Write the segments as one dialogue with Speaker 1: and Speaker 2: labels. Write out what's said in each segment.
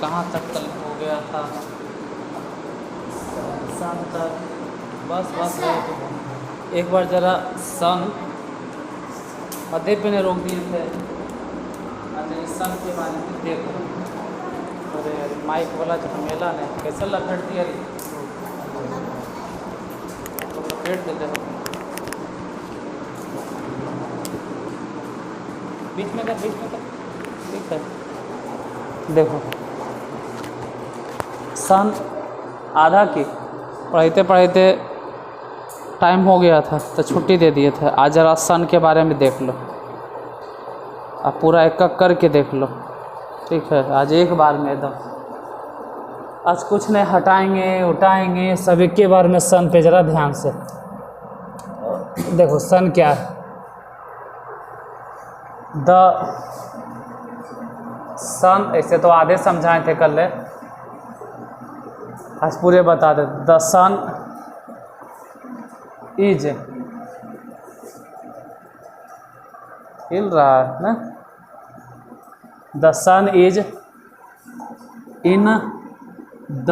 Speaker 1: कहाँ तक कल हो गया था? सन तक। बस एक बार ज़रा सन अधे पे ने रोक दिए थे। अच्छा इस सन के बारे में देखो। अरे माइक वाला जो मेला ने कैसे लपेट दिया रे, तो लपेट देते हो बीच में कर ठीक है। देखो सन आधा की पढ़ाते टाइम हो गया था तो छुट्टी दे दिए थे। आज ज़रा सन के बारे में देख लो, अब पूरा एक एक करके देख लो, ठीक है। आज एक बार में एकदम, आज कुछ नहीं हटाएंगे उठाएंगे, सब एक के बार में सन पे ज़रा ध्यान से देखो। सन क्या है? द सन, ऐसे तो आधे समझाए थे कल, आज पूरे बता दे। द सन इज, हिल रहा है ना। The sun is in the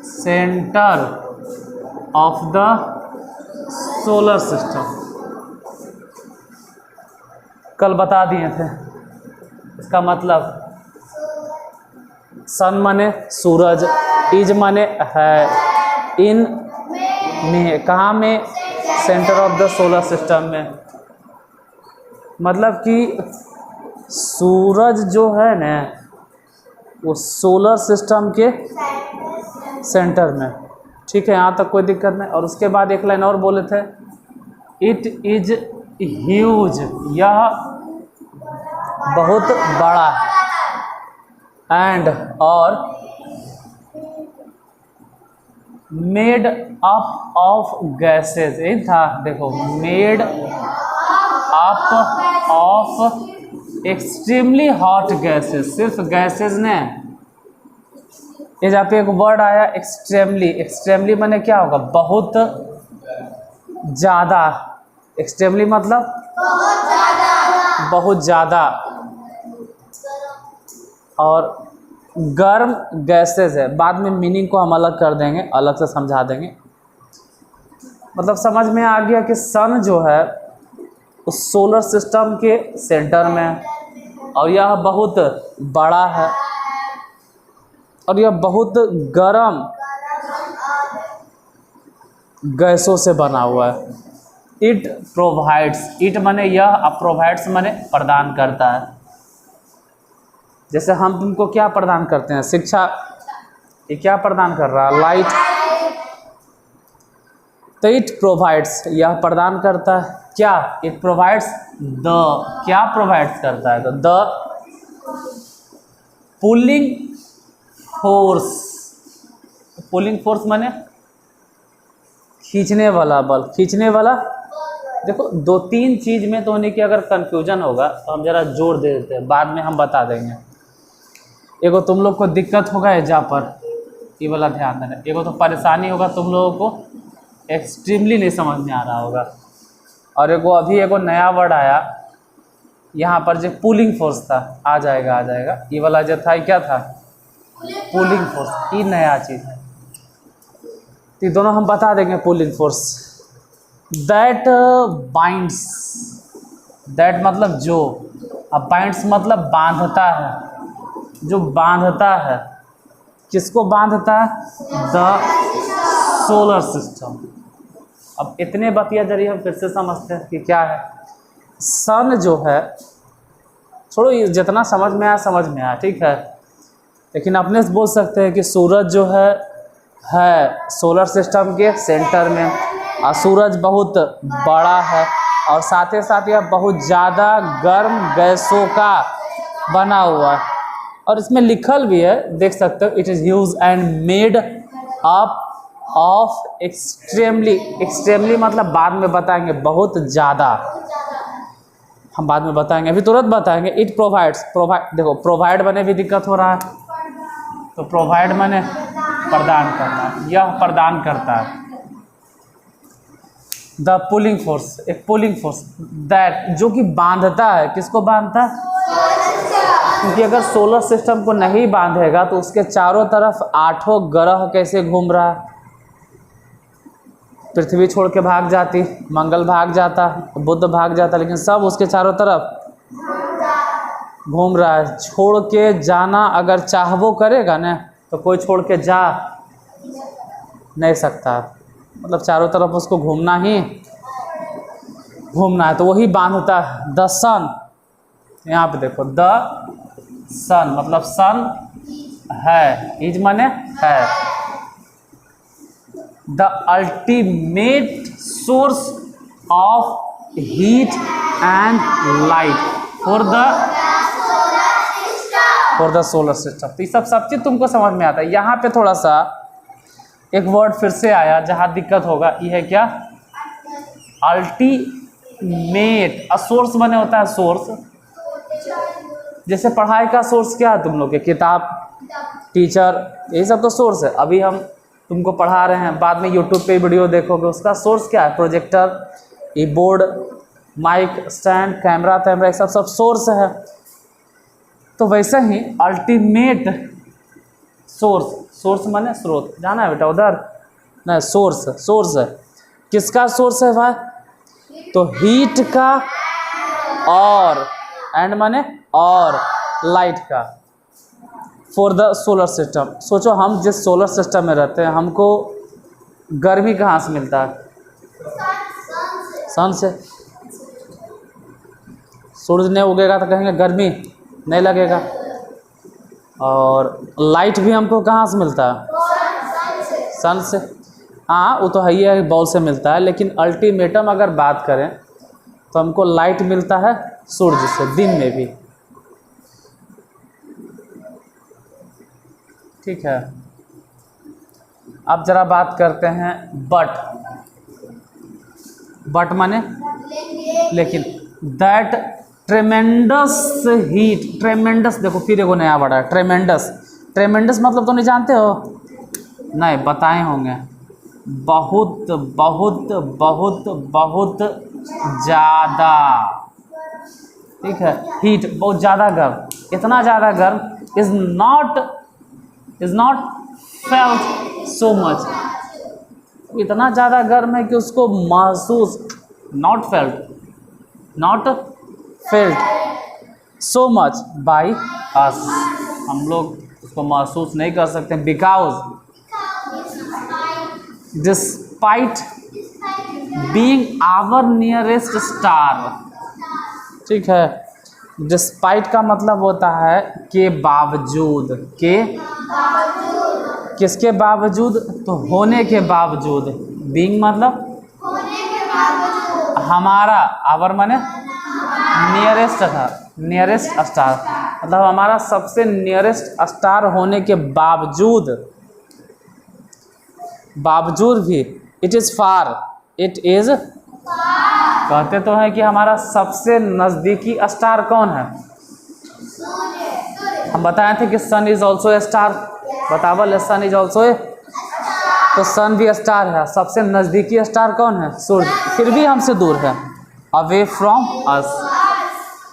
Speaker 1: centre of the solar system. कल बता दिए थे इसका मतलब। सन माने सूरज, इज माने है, इन में कहाँ में? Centre of the solar system में। मतलब कि सूरज जो है ना वो सोलर सिस्टम के सेंटर में, ठीक है। यहाँ तक कोई दिक्कत नहीं। और उसके बाद एक लाइन और बोले थे, इट इज ह्यूज, यह बहुत बड़ा, एंड और मेड अप ऑफ गैसेज, यही था देखो, made up of extremely hot gases. सिर्फ गैसेज ने, ये जहाँ पे एक वर्ड आया एक्सट्रीमली, एक्सट्रीमली माने क्या होगा? बहुत ज़्यादा। एक्सट्रीमली मतलब बहुत ज़्यादा। और गर्म गैसेज है, बाद में मीनिंग को हम अलग कर देंगे, अलग से समझा देंगे। मतलब समझ में आ गया कि सन जो है उस सोलर सिस्टम के सेंटर में है, और यह बहुत बड़ा है, और यह बहुत गर्म गैसों से बना हुआ है। इट प्रोवाइड्स, इट माने यह, अब प्रोवाइड्स माने प्रदान करता है। जैसे हम तुमको क्या प्रदान करते हैं? शिक्षा। ये क्या प्रदान कर रहा है? लाइट। तो इट प्रोवाइड्स, यह प्रदान करता है क्या? इट प्रोवाइड्स द, क्या प्रोवाइड्स करता है? तो the pulling force. Pulling force माने खींचने वाला बल, खींचने वाला। देखो दो तीन चीज़ में तो होने की अगर कंफ्यूजन होगा तो हम ज़रा जोड़ दे देते हैं, बाद में हम बता देंगे। एगो तुम लोग को दिक्कत होगा एजा पर, ये वाला ध्यान देना। एगो तो परेशानी होगा तुम लोगों को, एक्सट्रीमली नहीं समझ में आ रहा होगा। और एगो अभी एगो नया वर्ड आया यहाँ पर जो पुलिंग फोर्स था, आ जाएगा ये वाला जो था क्या था? Pulling force. ये नया चीज़ है, तो दोनों हम बता देंगे। Pulling force that binds, that मतलब जो, अब बाइंड्स मतलब बांधता है, जो बांधता है। किसको बांधता है? The solar system. अब इतने बतिया जरिए हम फिर से समझते हैं कि क्या है सन जो है। छोड़ो ये जितना समझ में आया, ठीक है। लेकिन अपने से बोल सकते हैं कि सूरज जो है सोलर सिस्टम के सेंटर में, और सूरज बहुत बड़ा है, और साथ ही साथ यह बहुत ज़्यादा गर्म गैसों का बना हुआ है। और इसमें लिखल भी है, देख सकते हो, it is huge and made up of extremely. Extremely मतलब बाद में बताएंगे, बहुत ज़्यादा हम बाद में बताएंगे, अभी तुरंत बताएंगे। इट प्रोवाइड्स, देखो प्रोवाइड बने भी दिक्कत हो रहा है, तो प्रोवाइड माने प्रदान करना, यह प्रदान करता है। द पुलिंग फोर्स, एक पुलिंग फोर्स दैट जो कि बांधता है, किसको बांधता है? क्योंकि अगर सोलर सिस्टम को नहीं बांधेगा तो उसके चारों तरफ 8 ग्रह कैसे घूम रहा है। पृथ्वी छोड़ के भाग जाती, मंगल भाग जाता, बुध भाग जाता, लेकिन सब उसके चारों तरफ घूम रहा है। छोड़ के जाना अगर चाहवो करेगा ना तो कोई छोड़ के जा नहीं सकता, मतलब चारों तरफ उसको घूमना ही घूमना है। तो वही बांधता है। द सन, यहाँ पे देखो द सन मतलब सन है, इज माने है। The ultimate source of heat and light for the solar system. तो ये सब चीज़ तुमको समझ में आता है। यहाँ पे थोड़ा सा एक वर्ड फिर से आया जहाँ दिक्कत होगा, ये है क्या, अल्टीमेट। सोर्स बने होता है सोर्स, जैसे पढ़ाई का सोर्स क्या है तुम लोग के, किताब, टीचर, यही सब तो सोर्स है। अभी हम तुमको पढ़ा रहे हैं, बाद में यूट्यूब पे वीडियो देखोगे, उसका सोर्स क्या है, प्रोजेक्टर, ये बोर्ड, माइक स्टैंड, कैमरा तैमरा, ये सब सोर्स है। तो वैसे ही अल्टीमेट सोर्स, सोर्स माने स्रोत, जाना है बेटा उधर, नहीं सोर्स है। किसका सोर्स है भाई, तो हीट का और एंड माने और लाइट का, फॉर द सोलर सिस्टम। सोचो हम जिस सोलर सिस्टम में रहते हैं, हमको गर्मी कहाँ से मिलता है, सन से। सूरज नहीं उगेगा तो कहेंगे गर्मी नहीं लगेगा। और लाइट भी हमको कहाँ से मिलता है, सन से। हाँ वो तो है ही है, बॉल से मिलता है, लेकिन अल्टीमेटम अगर बात करें तो हमको लाइट मिलता है सूरज से, दिन में भी। ठीक है, अब जरा बात करते हैं बट माने लेकिन, दैट ट्रेमेंडस हीट, ट्रेमेंडस देखो फिर एगो नया वर्ड है, ट्रेमेंडस मतलब तो नहीं जानते हो, नहीं बताए होंगे, बहुत बहुत बहुत बहुत ज़्यादा। ठीक है, हीट बहुत ज़्यादा गर्म, इतना ज़्यादा गर्म, is not felt so much, इतना ज़्यादा गर्म है कि उसको महसूस, not felt so much by us, हम लोग उसको महसूस नहीं कर सकते, because despite being our nearest star. ठीक है, डिस्पाइट का मतलब होता है के बावजूद, के किसके बावजूद, तो होने के बावजूद। बीइंग मतलब हमारा, आवर माने नियरेस्ट था, नियरेस्ट स्टार मतलब हमारा सबसे नियरेस्ट स्टार होने के बावजूद भी, it is far, it is, कहते तो हैं कि हमारा सबसे नज़दीकी स्टार कौन है, हम बताए थे कि सन इज ऑल्सो ए स्टार, बतावल सन इज ऑल्सो ए, तो सन भी स्टार है। सबसे नज़दीकी स्टार कौन है, सूर्य, फिर भी हमसे दूर है, away from us,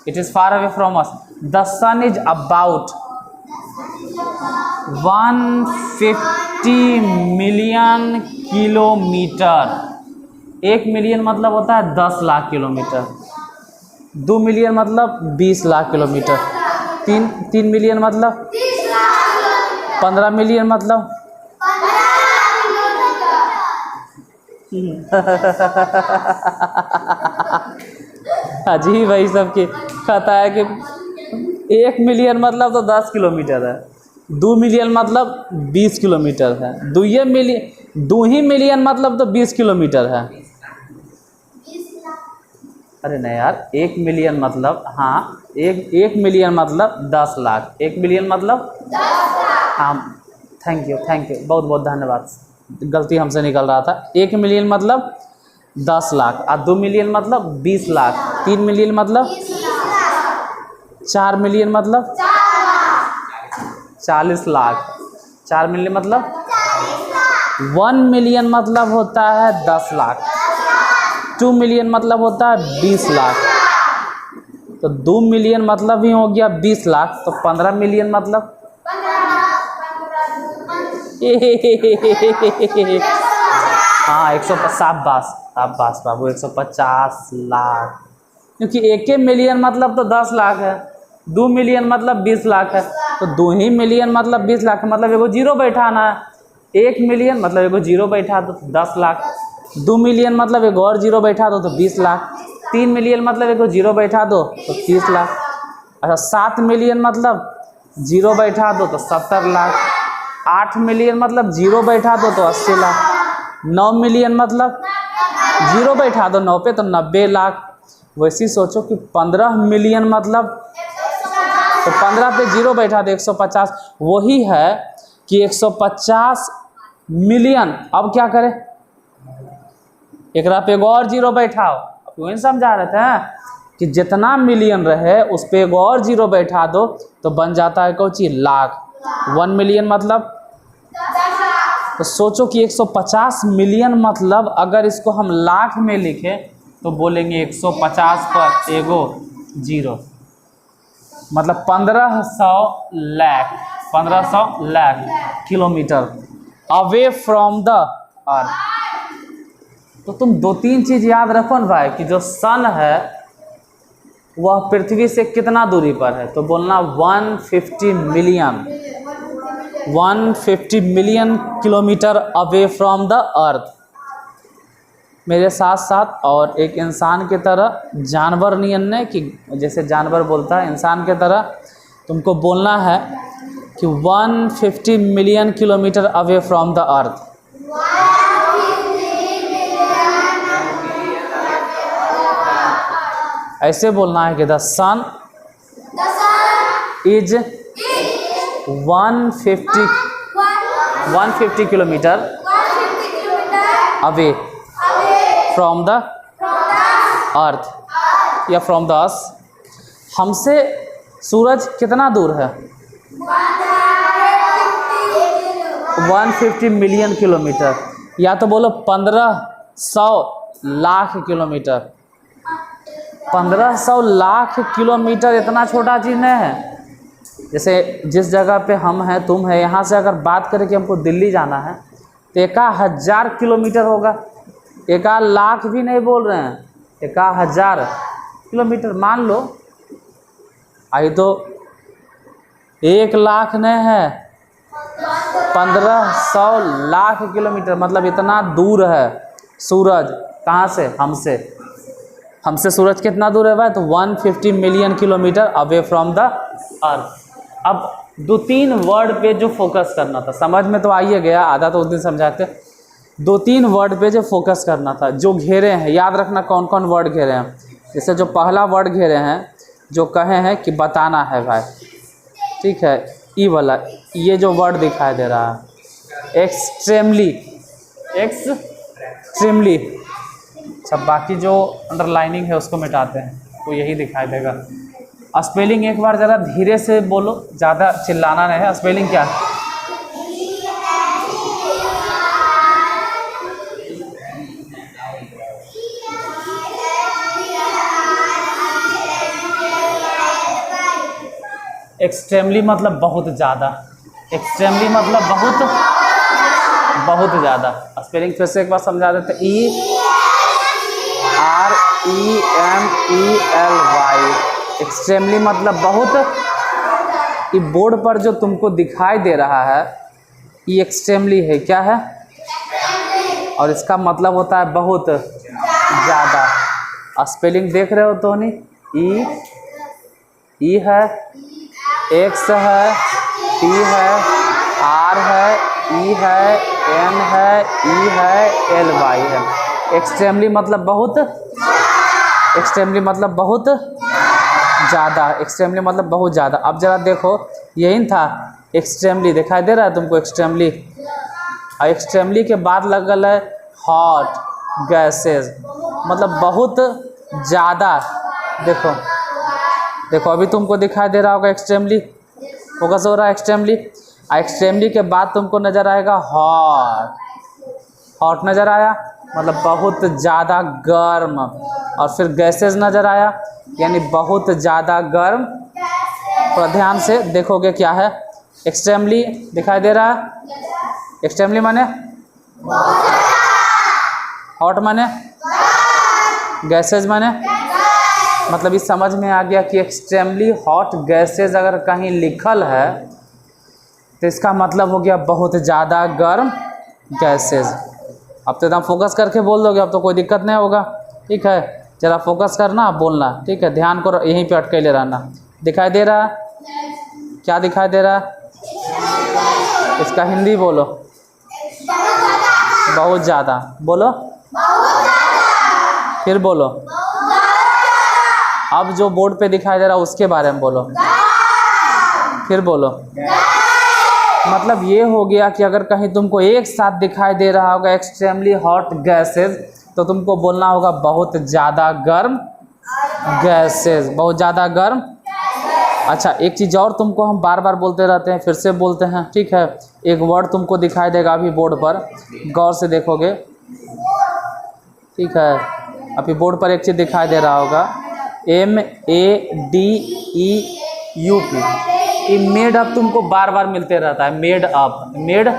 Speaker 1: it is far away from us. The sun is about 150 million kilometre, 1 million मतलब होता है 10 लाख किलोमीटर, 2 मिलियन मतलब 20 लाख किलोमीटर, 3 मिलियन मतलब 15 मिलियन मतलब अजीब भाई सबकी कहता है कि 1 मिलियन मतलब तो 10 किलोमीटर है, 2 मिलियन मतलब 20 किलोमीटर है, 2 ही मिलियन मतलब तो 20 किलोमीटर है। अरे नहीं यार, 1 मिलियन मतलब, हाँ एक मिलियन मतलब 10 लाख, 1 मिलियन मतलब 10 लाख। हाँ थैंक यू बहुत बहुत धन्यवाद, गलती हमसे निकल रहा था। 1 मिलियन मतलब 10 लाख और 2 मिलियन मतलब 20 लाख, 3 मिलियन मतलब 4 मिलियन मतलब 40 लाख, 4 मिलियन मतलब 1 मिलियन मतलब होता है 10 लाख, 2 मिलियन मतलब होता है 20 लाख, तो 2 मिलियन मतलब ही हो गया 20 लाख, तो 15 मिलियन मतलब हाँ 150 शाबाश बाबू 150 लाख, क्योंकि 1 मिलियन मतलब तो 10 लाख है, 2 मिलियन मतलब 20 लाख है, तो 2 ही मिलियन मतलब 20 लाख है, मतलब एगो जीरो बैठाना है। 1 मिलियन मतलब एगो जीरो बैठा दो तो 10 लाख, 2 मिलियन मतलब एगो और जीरो बैठा दो तो 20 लाख, 3 मिलियन मतलब एगो जीरो बैठा दो तो 30 लाख, अच्छा 7 मिलियन मतलब जीरो बैठा दो तो 70 लाख, 8 मिलियन मतलब जीरो बैठा दो तो 80 लाख, 9 मिलियन मतलब जीरो बैठा दो 9 पे तो 90 लाख। वैसे ही सोचो कि 15 मिलियन मतलब, तो 15 पे जीरो बैठा दो 150, वही है कि 150 मिलियन। अब क्या करें, एक पे एगो और जीरो बैठाओ, वही समझा रहे थे कि जितना मिलियन रहे उस पे एगो और जीरो बैठा दो तो बन जाता है कोई चीज लाख। 1 मिलियन मतलब, तो सोचो कि 150 मिलियन मतलब अगर इसको हम लाख में लिखें तो बोलेंगे 150 पर एगो जीरो, मतलब 1500 lakh kilometre away from the अर्थ। तो तुम 2-3 चीज़ याद रखो ना भाई, कि जो सन है वह पृथ्वी से कितना दूरी पर है, तो बोलना 150 million kilometre away from the अर्थ। मेरे साथ साथ और एक इंसान के तरह जानवर नियन ने, कि जैसे जानवर बोलता है इंसान के तरह तुमको बोलना है कि 150 million kilometre away from the earth. ऐसे बोलना है कि the sun is 150 kilometre away from the earth या फ्रॉम द अस। हमसे सूरज कितना दूर है, 150 मिलियन किलोमीटर, या तो बोलो 1500 लाख किलोमीटर। 1500 लाख किलोमीटर इतना छोटा चीज़ नहीं है। जैसे जिस जगह पे हम हैं, तुम है, यहाँ से अगर बात करें कि हमको दिल्ली जाना है तो 1000 किलोमीटर होगा, 1 लाख भी नहीं बोल रहे हैं, 1000 किलोमीटर मान लो। आई तो 1 लाख नहीं है, 1500 लाख किलोमीटर, मतलब इतना दूर है सूरज। कहाँ से, हमसे सूरज कितना दूर है भाई, तो 150 million kilometre away from the अर्थ। अब 2-3 वर्ड पे जो फोकस करना था, समझ में तो आइए गया, आधा तो उस दिन समझाते। 2-3 वर्ड पे जो फोकस करना था, जो घेरे हैं, याद रखना कौन कौन वर्ड घेरे हैं। जैसे जो पहला वर्ड घेरे हैं, जो कहे हैं कि बताना है भाई, ठीक है, ई वाला, ये जो वर्ड दिखाई दे रहा है एक्सट्रीमली। अच्छा, बाकी जो अंडरलाइनिंग है उसको मिटाते हैं तो यही दिखाई देगा। स्पेलिंग एक बार ज़रा धीरे से बोलो, ज़्यादा चिल्लाना नहीं है। स्पेलिंग क्या है? एक्सट्रीमली मतलब बहुत ज़्यादा, एक्सट्रीमली मतलब बहुत ज़्यादा। स्पेलिंग फिर से एक बार समझा देते। EREMELY, एक्सट्रीमली मतलब बहुत। ये बोर्ड पर जो तुमको दिखाई दे रहा है ये एक्सट्रीमली है, क्या है, और इसका मतलब होता है बहुत ज़्यादा। स्पेलिंग देख रहे हो तो नहीं, ई है, एक्स है, टी है, आर है, ई है, एन है, ई है, एल वाई है। एक्सट्रीमली मतलब बहुत, एक्सट्रीमली मतलब बहुत ज़्यादा, एक्सट्रीमली मतलब बहुत ज़्यादा। अब ज़रा देखो, यही था एक्सट्रीमली, दिखाई दे रहा है तुमको एक्सट्रीमली। और एक्सट्रीमली के बाद लगल है हॉट गैसेस, मतलब बहुत ज़्यादा। देखो देखो, अभी तुमको दिखाई दे रहा होगा एक्सट्रीमली, फोकस हो रहा है एक्सट्रीमली। एक्सट्रीमली के बाद तुमको नज़र आएगा हॉट, हॉट नज़र आया मतलब बहुत ज़्यादा गर्म, और फिर गैसेस नज़र आया, यानी बहुत ज़्यादा गर्म। थोड़ा ध्यान से देखोगे क्या है। एक्सट्रीमली दिखाई दे रहा है। एक्सट्रीमली माने हॉट माने गैसेज माने मतलब इस समझ में आ गया कि एक्सट्रीमली हॉट गैसेज अगर कहीं लिखल है तो इसका मतलब हो गया बहुत ज़्यादा गर्म गैसेज। अब तो एकदम फोकस करके बोल दोगे, अब तो कोई दिक्कत नहीं होगा। ठीक है, जरा फोकस करना, बोलना। ठीक है, ध्यान को यहीं पे अटकेले रहना। दिखाई दे रहा है? क्या दिखाई दे रहा है? इसका हिंदी बोलो। बहुत ज़्यादा बोलो, फिर बोलो। अब जो बोर्ड पे दिखाई दे रहा है उसके बारे में बोलो, फिर बोलो। मतलब ये हो गया कि अगर कहीं तुमको एक साथ दिखाई दे रहा होगा एक्सट्रीमली हॉट गैसेज तो तुमको बोलना होगा बहुत ज़्यादा गर्म गैसेज, बहुत ज़्यादा गर्म। अच्छा, एक चीज़ और तुमको हम बार बार बोलते रहते हैं, फिर से बोलते हैं। ठीक है, एक वर्ड तुमको दिखाई देगा अभी बोर्ड पर, गौर से देखोगे। ठीक है, अभी बोर्ड पर एक चीज़ दिखाई दे रहा होगा, MEADEUP। ये मेड अप तुमको बार बार मिलते रहता है। मेड अप, मेड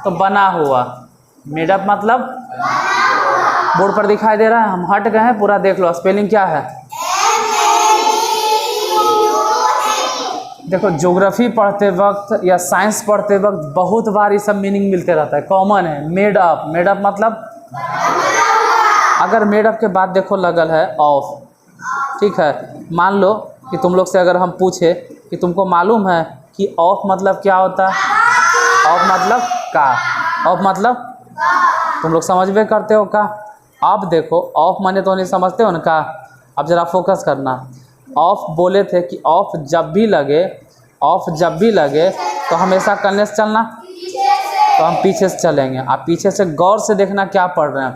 Speaker 1: तो बना हुआ, मेड अप मतलब बोर्ड पर दिखाई दे रहा है। हम हट गए हैं, पूरा देख लो। स्पेलिंग क्या है? देखो, ज्योग्राफी पढ़ते वक्त या साइंस पढ़ते वक्त बहुत बार ये सब मीनिंग मिलते रहता है, कॉमन है। मेड अप, मेड अप मतलब अगर मेड अप के बाद देखो लगल है ऑफ। ठीक है, मान लो कि तुम लोग से अगर हम पूछे कि तुमको मालूम है कि ऑफ मतलब क्या होता है? ऑफ मतलब का, ऑफ मतलब तुम लोग समझ में करते हो का। अब देखो, ऑफ माने तो नहीं समझते हो ना का। अब ज़रा फोकस करना। ऑफ बोले थे कि ऑफ जब भी लगे, ऑफ जब भी लगे तो हमेशा करने से चलना, तो हम पीछे से चलेंगे। आप पीछे से गौर से देखना क्या पढ़ रहे हैं।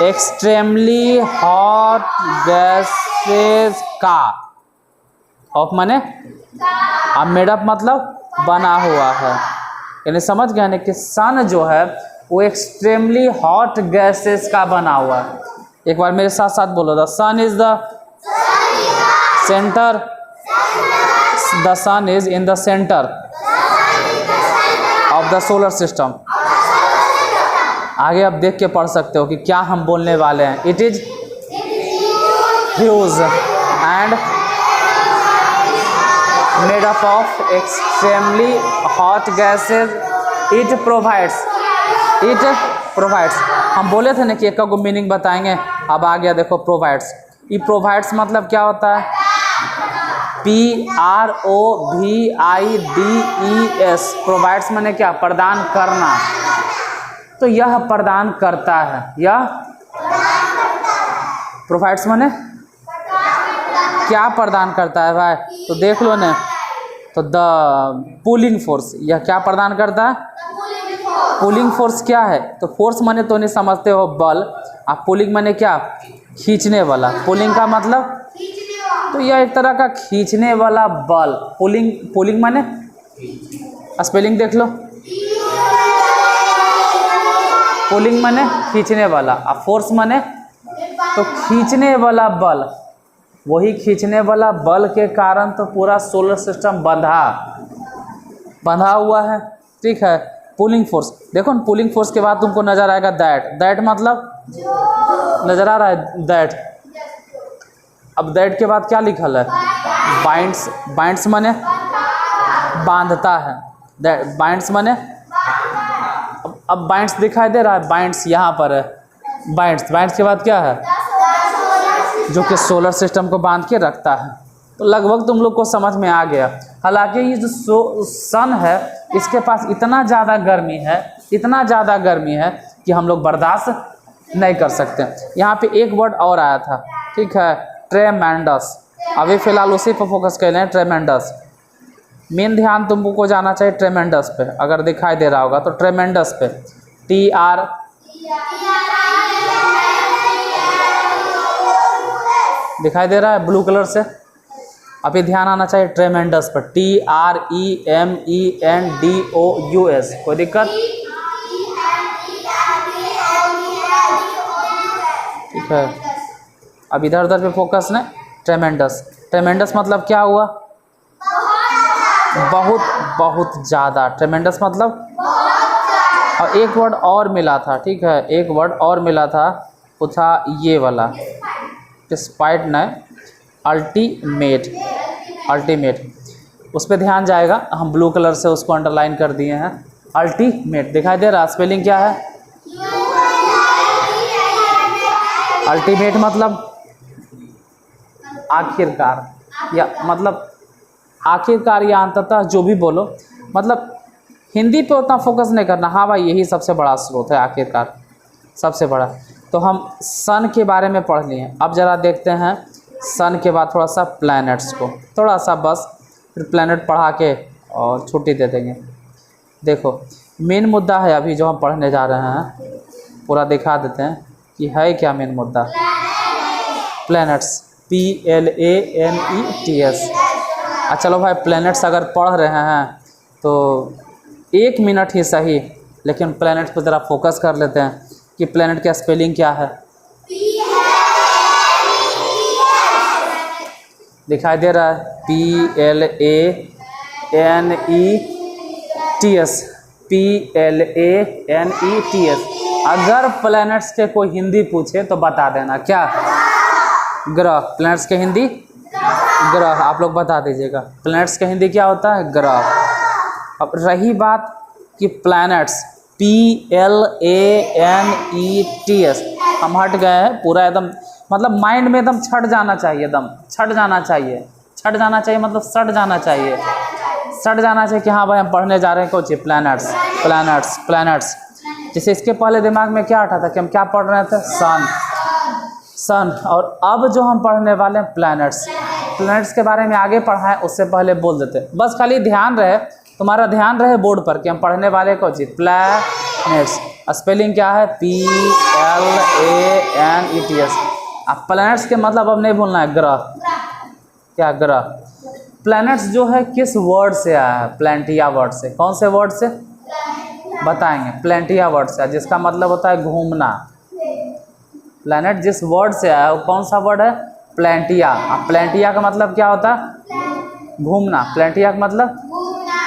Speaker 1: एक्सट्रीमली हॉट गैसेस का, ऑफ माने अब मेड अप मतलब बना हुआ है। यानी समझ गए ना कि सन जो है वो एक्सट्रीमली हॉट गैसेस का बना हुआ है। एक बार मेरे साथ साथ बोलो, the sun is the centre, the sun is in the centre of the solar system. आगे आप देख के पढ़ सकते हो कि क्या हम बोलने वाले हैं। It is huge and made up of extremely hot gases. It provides. हम बोले थे ना कि एक को मीनिंग बताएंगे, अब आ गया देखो प्रोवाइड्स। ये प्रोवाइड्स मतलब क्या होता है? PROVIDES। प्रोवाइड्स माने क्या? प्रदान करना। तो यह प्रदान करता है, यह प्रोवाइड्स माने क्या प्रदान करता है भाई? तो देख लो ना, तो द पुलिंग फोर्स, यह क्या प्रदान करता है? पुलिंग फोर्स क्या है? तो फोर्स माने तो नहीं समझते हो बल, आप पुलिंग माने क्या? खींचने वाला। पुलिंग का मतलब, तो यह एक तरह का खींचने वाला बल। पुलिंग माने स्पेलिंग देख लो। पुलिंग माने खींचने वाला, और फोर्स माने तो खींचने वाला बल। वही खींचने वाला बल के कारण तो पूरा सोलर सिस्टम बंधा हुआ है। ठीक है, पुलिंग फोर्स देखो ना। पुलिंग फोर्स के बाद तुमको नजर आएगा दैट मतलब नजर आ रहा है दैट। अब दैट के बाद क्या लिखल है? बाइंड्स माने बांधता है। बाइंड्स माने, अब बाइंड्स दिखाई दे रहा है, बाइंड्स यहाँ पर है। बाइंड्स के बाद क्या है? जो कि सोलर सिस्टम को बांध के रखता है। तो लगभग तुम लोग को समझ में आ गया। हालांकि ये जो सन है इसके पास इतना ज़्यादा गर्मी है कि हम लोग बर्दाश्त नहीं कर सकते। यहाँ पे एक वर्ड और आया था, ठीक है, ट्रेमेंडस। अभी फ़िलहाल उसी पर फोकस कर लें, ट्रेमेंडस। मेन ध्यान तुमको जाना चाहिए ट्रेमेंडस पे। अगर दिखाई दे रहा होगा तो ट्रेमेंडस पे, TR दिखाई दे रहा है ब्लू कलर से। अभी ध्यान आना चाहिए ट्रेमेंडस पर, TREMENDOUS। कोई दिक्कत? ठीक है, अब इधर उधर पे फोकस नहीं, ट्रेमेंडस। ट्रेमेंडस मतलब क्या हुआ? बहुत बहुत ज़्यादा। ट्रेमेंडस मतलब, और एक वर्ड और मिला था, ठीक है, एक वर्ड और मिला था, वो था ये वाला, डिस्पाइट नहीं, अल्टीमेट। अल्टीमेट, उस पर ध्यान जाएगा। हम ब्लू कलर से उसको अंडरलाइन कर दिए हैं। अल्टीमेट दिखाई दे रहा? स्पेलिंग क्या है? अल्टीमेट मतलब आखिरकार, या मतलब आखिरकार या अंततः, जो भी बोलो, मतलब हिंदी पे उतना फोकस नहीं करना। हाँ भाई, यही सबसे बड़ा स्रोत है, आखिरकार सबसे बड़ा। तो हम सन के बारे में पढ़ लिए। अब ज़रा देखते हैं सन के बाद थोड़ा सा प्लैनेट्स को, थोड़ा सा बस, फिर प्लैनेट पढ़ा के और छुट्टी दे देंगे। देखो मेन मुद्दा है अभी जो हम पढ़ने जा रहे हैं, पूरा दिखा देते हैं कि है क्या मेन मुद्दा। Planets, PLANETS। अच्छा चलो भाई, प्लैनेट्स अगर पढ़ रहे हैं तो 1 मिनट ही सही, लेकिन प्लैनेट पर ज़रा फोकस कर लेते हैं कि प्लैनेट का स्पेलिंग क्या है। दिखाई दे रहा है? PLANETS, PLANETS। अगर प्लैनेट्स के कोई हिंदी पूछे तो बता देना क्या? ग्रह। प्लैनेट्स के हिंदी ग्रह, आप लोग बता दीजिएगा। प्लैनेट्स के हिंदी क्या होता है? ग्रह। अब रही बात कि प्लैनेट्स, PLANETS, हम हट गए हैं पूरा एकदम, मतलब माइंड में एकदम छट जाना चाहिए, एकदम छट जाना चाहिए। छट जाना चाहिए मतलब सट जाना चाहिए, सट जाना चाहिए कि हाँ भाई हम पढ़ने जा रहे हैं कुछ प्लैनेट्स, प्लैनेट्स, प्लैनेट्स। जैसे इसके पहले दिमाग में क्या उठा था कि हम क्या पढ़ रहे थे? सन, सन। और अब जो हम पढ़ने वाले हैं प्लैनेट्स। प्लैनेट्स के बारे में आगे पढ़ा है, उससे पहले बोल देते, बस खाली ध्यान रहे, तुम्हारा ध्यान रहे बोर्ड पर कि हम पढ़ने वाले को चीज़ प्लैनेट्स। स्पेलिंग क्या है? PLANETS। अब प्लैनेट्स के मतलब अब नहीं भूलना है, ग्रह। क्या? ग्रह। प्लैनेट्स जो है किस वर्ड से आया है? प्लैंटिया वर्ड से। कौन से वर्ड से बताएंगे? प्लैंटिया वर्ड से, जिसका मतलब होता है घूमना। प्लैनेट जिस वर्ड से आया है वो कौन सा वर्ड है? प्लैंटिया। अब प्लैंटिया का मतलब क्या होता है? घूमना। प्लैंटिया का मतलब,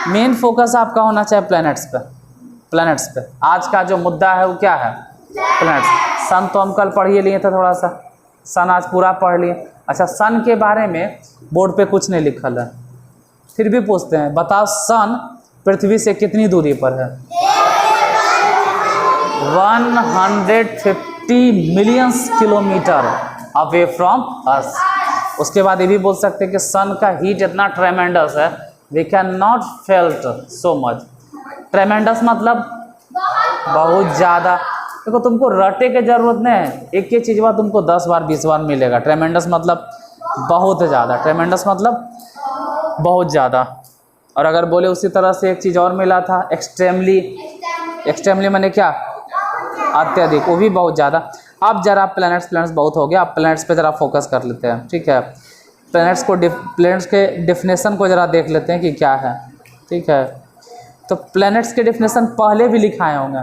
Speaker 1: मेन फोकस आपका होना चाहिए प्लैनेट्स पे, प्लैनेट्स पे। आज का जो मुद्दा है वो क्या है? प्लैनेट्स। सन तो हम कल पढ़ ही लिए थे थोड़ा सा, सन आज पूरा पढ़ लिए। अच्छा, सन के बारे में बोर्ड पे कुछ नहीं लिखल है, फिर भी पूछते हैं, बताओ सन पृथ्वी से कितनी दूरी पर है? 150 मिलियन किलोमीटर अवे फ्रॉम अस। उसके बाद ये भी बोल सकते हैं कि सन का हीट इतना ट्रेमेंडस है, we can not felt so much. Tremendous मतलब बहुत ज़्यादा। देखो तुमको रटे की ज़रूरत नहीं है, एक ही चीज़ तुमको 10 बार 20 बार मिलेगा। ट्रेमेंडस मतलब बहुत ज़्यादा, ट्रेमेंडस मतलब बहुत ज़्यादा। और अगर बोले उसी तरह से एक चीज़ और मिला था, एक्सट्रीमली। एक्सट्रीमली मैंने क्या? अत्यधिक, वो भी बहुत ज़्यादा। अब जरा प्लैनेट्स बहुत हो गया, अब प्लैनेट्स पे ज़रा फोकस कर लेते हैं, ठीक है। प्लैनेट्स के डेफिनेशन को ज़रा देख लेते हैं कि क्या है, ठीक है। तो प्लैनेट्स के डेफिनेशन पहले भी लिखाए होंगे,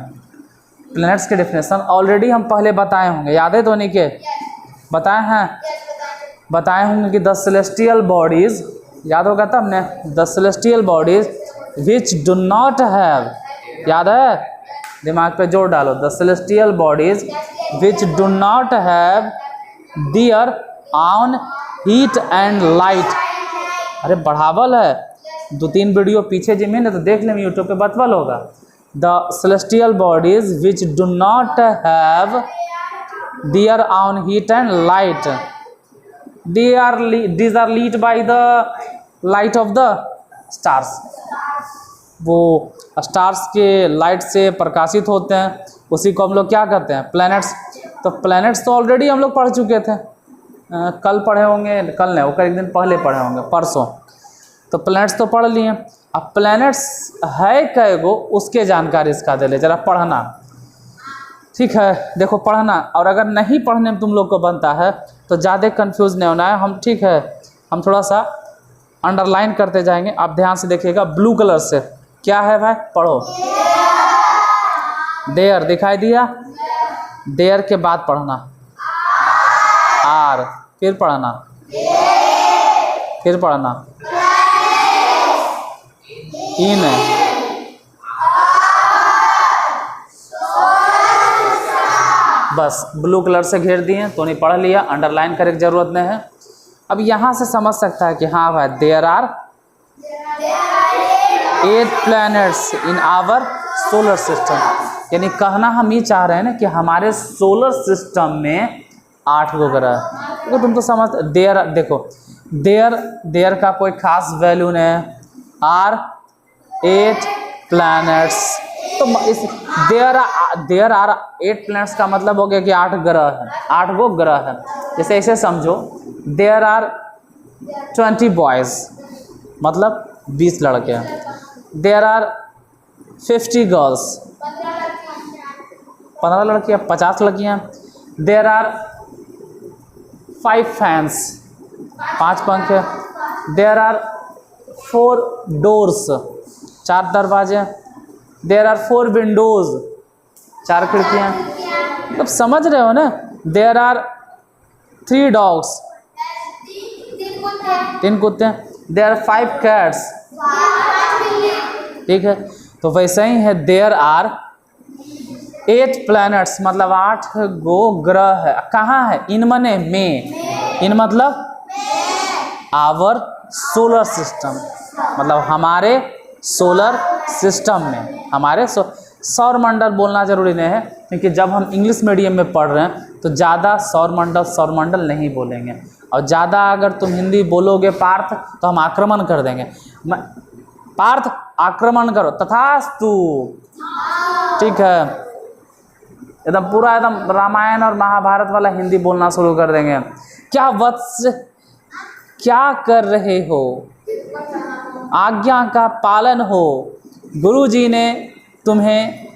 Speaker 1: प्लैनेट्स के डेफिनेशन ऑलरेडी हम पहले बताए होंगे, याद है तो नहीं के? बताए हैं, बताए होंगे कि द सेलेस्टियल बॉडीज़, याद होगा तब ने, the celestial bodies which do not have, याद है? दिमाग पे जोर डालो। The celestial bodies which do not have their on heat and light. अरे बढ़ावल है, 2-3 वीडियो पीछे जिम्मे ना तो देख लें, यूट्यूब पे बतवल होगा। The celestial bodies which do not have their on heat and light, these are lit by the light of the stars। वो स्टार्स के लाइट से प्रकाशित होते हैं, उसी को हम लोग क्या करते हैं? प्लैनेट्स। तो प्लैनेट्स तो ऑलरेडी हम लोग पढ़ चुके थे, कल पढ़े होंगे, कल नहीं, वो एक दिन पहले पढ़े होंगे, परसों। तो प्लैनेट्स तो पढ़ लिए। अब प्लैनेट्स है कै गो, उसके जानकारी इसका दे ले, जरा पढ़ना, ठीक है। देखो पढ़ना, और अगर नहीं पढ़ने में तुम लोग को बनता है तो ज़्यादा कंफ्यूज नहीं होना है, हम ठीक है, हम थोड़ा सा अंडरलाइन करते जाएंगे। आप ध्यान से देखिएगा, ब्लू कलर से क्या है भाई? पढ़ो। देयर दिखाई दिया? देयर के बाद पढ़ना आर, फिर पढ़ना फिर पढ़ना, इन बस ब्लू कलर से घेर दिए तो नहीं पढ़ लिया, अंडरलाइन करने की जरूरत नहीं है। अब यहाँ से समझ सकता है कि हाँ भाई there are 8 planets in our solar system, यानी कहना हम ये चाह रहे हैं ना कि हमारे सोलर सिस्टम में 8 गो ग्रह है। देखो तुम तो समझ देयर, देखो देयर का कोई खास वैल्यू नहीं, आर 8 प्लैनेट्स, तो इस देयर आर 8 प्लैनेट्स का मतलब हो गया कि 8 ग्रह है, 8 गो ग्रह है। जैसे ऐसे समझो देयर आर 20 बॉयज़, मतलब 20 लड़के हैं। देयर आर 50 गर्ल्स, 15 लड़कियाँ, 50 लड़कियाँ। देयर आर 5 फैंस, 5 पंखे। देयर आर 4 डोर्स, 4 दरवाजे। देयर आर 4 विंडोज़, 4 खिड़कियाँ। अब समझ रहे हो ना। देयर आर 3 डॉग्स, 3 कुत्ते। देयर आर 5 कैट्स, ठीक है। तो वैसे ही है देयर आर 8 प्लैनेट्स, मतलब 8 गो ग्रह है। कहाँ है? इन मने में, इन मतलब आवर सोलर सिस्टम, मतलब हमारे सोलर सिस्टम में, हमारे सौर मंडल बोलना जरूरी नहीं है, क्योंकि जब हम इंग्लिश मीडियम में पढ़ रहे हैं तो ज़्यादा सौर मंडल नहीं बोलेंगे, और ज़्यादा अगर तुम हिंदी बोलोगे पार्थ तो हम आक्रमण कर देंगे। पार्थ आक्रमण करो, तथास्तु, ठीक है। एकदम पूरा एकदम रामायण और महाभारत वाला हिंदी बोलना शुरू कर देंगे। क्या वत्स, क्या कर रहे हो? आज्ञा का पालन हो, गुरुजी ने तुम्हें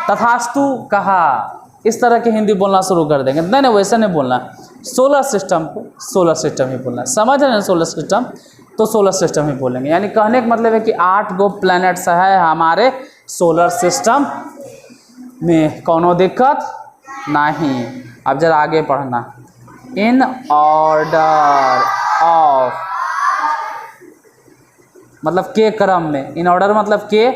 Speaker 1: तथास्तु कहा, इस तरह की हिंदी बोलना शुरू कर देंगे। नहीं, वैसे नहीं बोलना, सोलर सिस्टम को सोलर सिस्टम ही बोलना। समझ रहे हैं सोलर सिस्टम, तो सोलर सिस्टम ही बोलेंगे। यानी कहने का मतलब है कि 8 गो प्लैनेट्स है हमारे सोलर सिस्टम में, कोनो दिक्कत नहीं। अब जरा आगे पढ़ना, इन ऑर्डर ऑफ, मतलब के क्रम में। इन ऑर्डर मतलब के,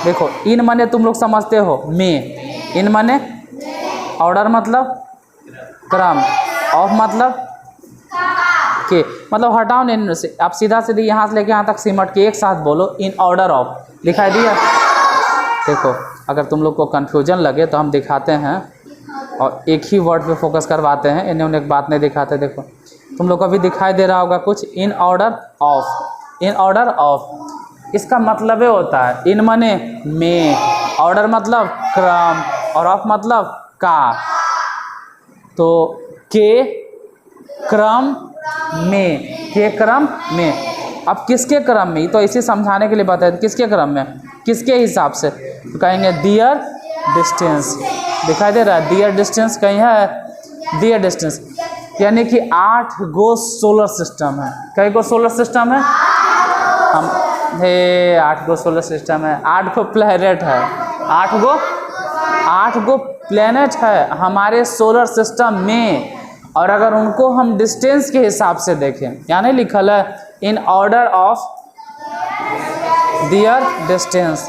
Speaker 1: देखो इन मने तुम लोग समझते हो में, इन मने ऑर्डर मतलब क्रम, ऑफ मतलब के, मतलब हटाओ नहीं से, आप सीधा सीधे यहाँ से लेके यहाँ तक सिमट के एक साथ बोलो, इन ऑर्डर ऑफ। दिखाई दिया? देखो अगर तुम लोग को कन्फ्यूजन लगे तो हम दिखाते हैं और एक ही वर्ड पे फोकस करवाते हैं, इन्हें उन्हें एक बात नहीं दिखाते। देखो तुम लोग को अभी दिखाई दे रहा होगा कुछ, इन order of, in order of, इसका मतलब होता है इन मने में, ऑर्डर मतलब क्रम, और ऑफ मतलब का। तो के क्रम में, के क्रम में। अब किसके क्रम में, तो इसे समझाने के लिए बताए किसके क्रम में, किसके हिसाब से, तो कहेंगे डियर डिस्टेंस। दिखाई दे रहा है डियर डिस्टेंस, कहीं है डियर डिस्टेंस, यानी कि 8 गो सोलर सिस्टम है। कई गो सोलर सिस्टम है? हम 8 गो सोलर सिस्टम है, 8 गो प्लैनेट है, 8 गो प्लैनेट है हमारे सोलर सिस्टम में। और अगर उनको हम डिस्टेंस के हिसाब से देखें, यानी लिखल है in order of their distance.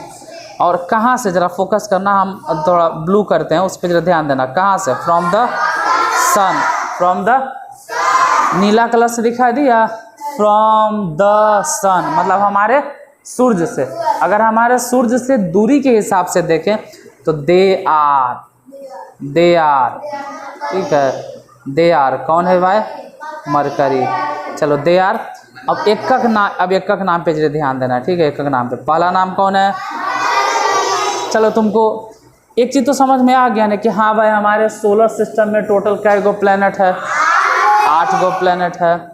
Speaker 1: और कहाँ से, जरा फोकस करना, हम थोड़ा ब्लू करते हैं उस पर जरा ध्यान देना। कहाँ से? From the sun, from the, नीला कलर से दिखाई दिया, फ्रॉम द सन मतलब हमारे सूर्य से। अगर हमारे सूर्य से दूरी के हिसाब से देखें तो दे आर, ठीक है, दे आर कौन है भाई? मरकरी। चलो दे आर। अब एक नाम पे जरा ध्यान देना, ठीक है। एक नाम पे, पहला नाम कौन है? चलो तुमको एक चीज़ तो समझ में आ गया ना कि हाँ भाई हमारे सोलर सिस्टम में टोटल कै गो प्लैनेट है? 8 गो प्लैनेट है,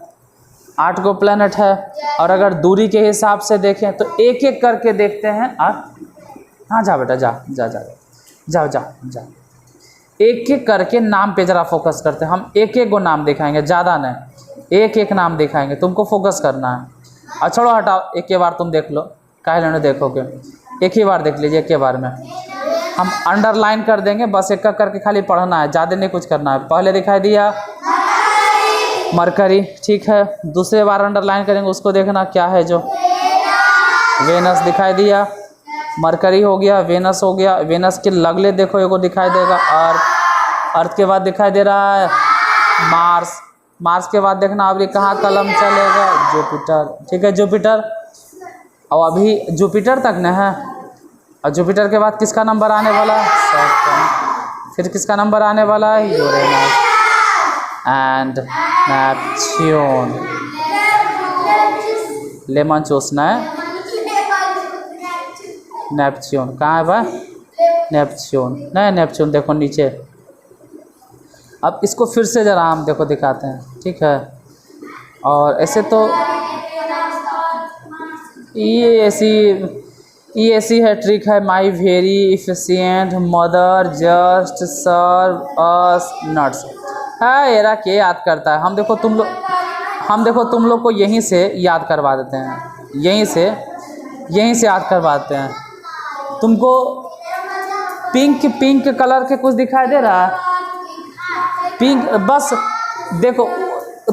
Speaker 1: 8 गो प्लैनेट है। और अगर दूरी के हिसाब से देखें तो एक एक करके देखते हैं। हाँ जा बेटा, जा, एक एक करके नाम पे जरा फोकस करते हैं। हम एक एक गो नाम दिखाएंगे, ज़्यादा नहीं, एक एक नाम दिखाएंगे, तुमको फोकस करना है। और छोड़ो हटाओ, एक ही बार तुम देख लो, काहे लेने देखोगे, एक ही बार देख लीजिए, एक ही बार में हम अंडरलाइन कर देंगे, बस एक करके खाली पढ़ना है, ज़्यादा नहीं कुछ करना है। पहले दिखाई दिया मरकरी, ठीक है। दूसरे बार अंडरलाइन करेंगे, उसको देखना क्या है जो वेनस दिखाई दिया, मरकरी हो गया, वेनस हो गया। वेनस के लगले देखो एगो दिखाई देगा अर्थ के बाद दिखाई दे रहा है मार्स। मार्स के बाद देखना अभी कहाँ कलम चलेगा, जुपिटर, ठीक है जुपिटर। और अभी जुपिटर तक न है, और जुपिटर के बाद किसका नंबर आने वाला है, सैटर्न। फिर किसका नंबर आने वाला है, यूरेनस एंड नेपच्यून। लेमन चूसना है, नेपच्यून कहाँ है भाई, नेपच्यून नहीं, नेपच्यून देखो नीचे। अब इसको फिर से ज़रा हम देखो दिखाते हैं, ठीक है। और ऐसे तो ये ऐसी है ट्रिक है, my very efficient mother just serve us nuts है। एरा के याद करता है, हम देखो तुम लोग को यहीं से याद करवा देते हैं, यहीं से याद करवा देते हैं। तुमको पिंक कलर के कुछ दिखाई दे रहा है, पिंक, बस देखो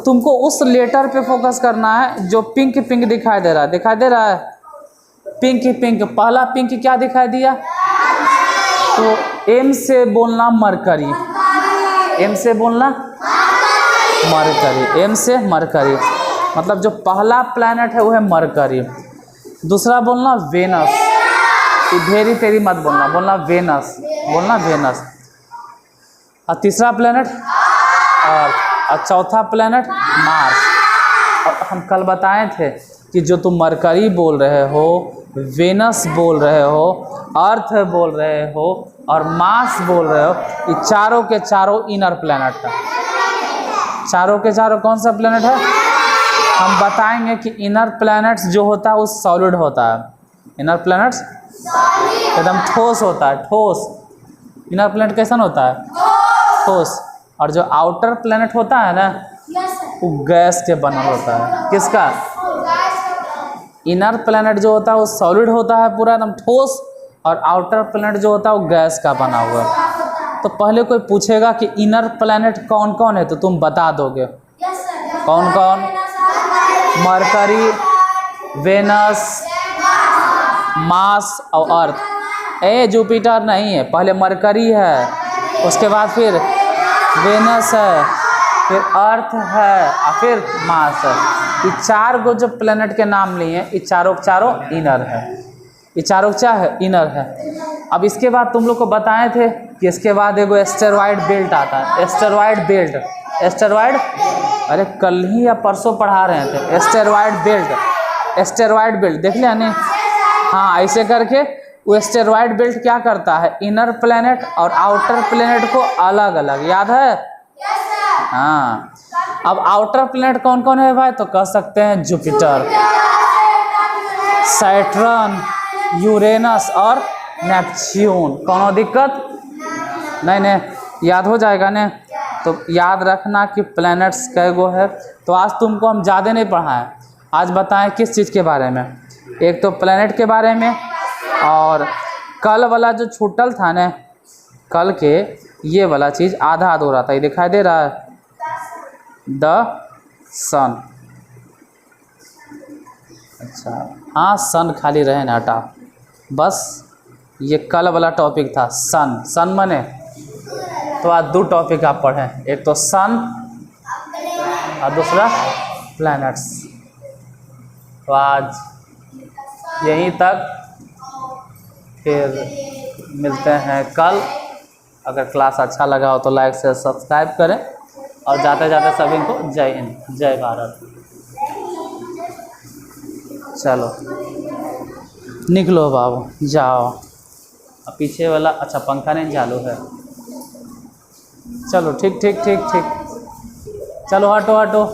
Speaker 1: तुमको उस लेटर पे फोकस करना है जो पिंक दिखाई दे रहा है, पिंक। पहला पिंक क्या दिखाई दिया, तो एम से बोलना मरकरी, एम से बोलना मरकरी, एम से मरकरी, मतलब जो पहला प्लैनेट है वो है मरकरी। दूसरा बोलना वेनस, भेरी तेरी मत बोलना, बोलना वेनस। और तीसरा प्लैनेट और चौथा प्लैनेट मार्स। और हम कल बताए थे कि जो तुम मरकरी बोल रहे हो, वेनस बोल रहे हो, अर्थ बोल रहे हो और मार्स बोल रहे हो, ये चारों के चारों इनर प्लैनेट है। चारों के चारों कौन सा प्लैनेट है, हम बताएंगे कि इनर प्लैनेट्स जो होता है वो सॉलिड होता है। इनर प्लैनेट्स एकदम ठोस होता है, ठोस। इनर प्लैनेट कैसा होता है, ठोस। और जो आउटर प्लैनेट होता है ना, वो गैस के बना होता है। किसका, इनर प्लैनेट जो होता है वो सॉलिड होता है, पूरा एकदम ठोस, और आउटर प्लैनेट जो होता है वो गैस का बना हुआ है। तो पहले कोई पूछेगा कि इनर प्लैनेट कौन कौन है, तो तुम बता दोगे कौन कौन, मरकरी, वेनस, मार्स और अर्थ। जुपिटर नहीं है, पहले मरकरी है, उसके बाद फिर वेनस है, फिर अर्थ है और फिर मार्स है। ये चार गो जो प्लेनेट के नाम लिए हैं, ये चारों चारों इनर है, ये चारों क्या है, इनर है। अब इसके बाद तुम लोग को बताए थे कि इसके बाद एगो एस्टेरॉयड बेल्ट आता है। एस्टेरॉयड बेल्ट, एस्टेरॉयड, अरे कल ही या परसों पढ़ा रहे थे, एस्टेरॉयड बेल्ट, एस्टेरॉयड बेल्ट देख लिया नहीं। हाँ, ऐसे करके वो एस्टेरॉयड बेल्ट क्या करता है, इनर प्लेनेट और आउटर प्लेनेट को अलग अलग, याद है। हाँ, अब आउटर प्लेनेट कौन कौन है भाई, तो कह सकते हैं जुपिटर, सैटर्न, यूरेनस और नेपच्यून। कोनो दिक्कत नहीं, याद हो जाएगा ने। तो याद रखना कि प्लैनेट्स कै गो है। तो आज तुमको हम ज़्यादा नहीं पढ़ाएं, आज बताएं किस चीज़ के बारे में, एक तो प्लैनेट के बारे में, और कल वाला जो छूटल था ना, कल के ये वाला चीज़ आधा अधूरा था, ये दिखाई दे रहा है, द सन। अच्छा हाँ, सन खाली रहे ना, हटा, बस ये कल वाला टॉपिक था, सन। सन मने, तो आज दो टॉपिक आप पढ़ें, एक तो सन और दूसरा प्लैनेट्स। तो आज यहीं तक, फिर मिलते हैं कल। अगर क्लास अच्छा लगा हो तो लाइक से सब्सक्राइब करें, और जाते जाते सभी को जय हिंद, जय भारत। चलो निकलो बाबू, जाओ। अब पीछे वाला, अच्छा पंखा नहीं चालू है, चलो ठीक, चलो हटो।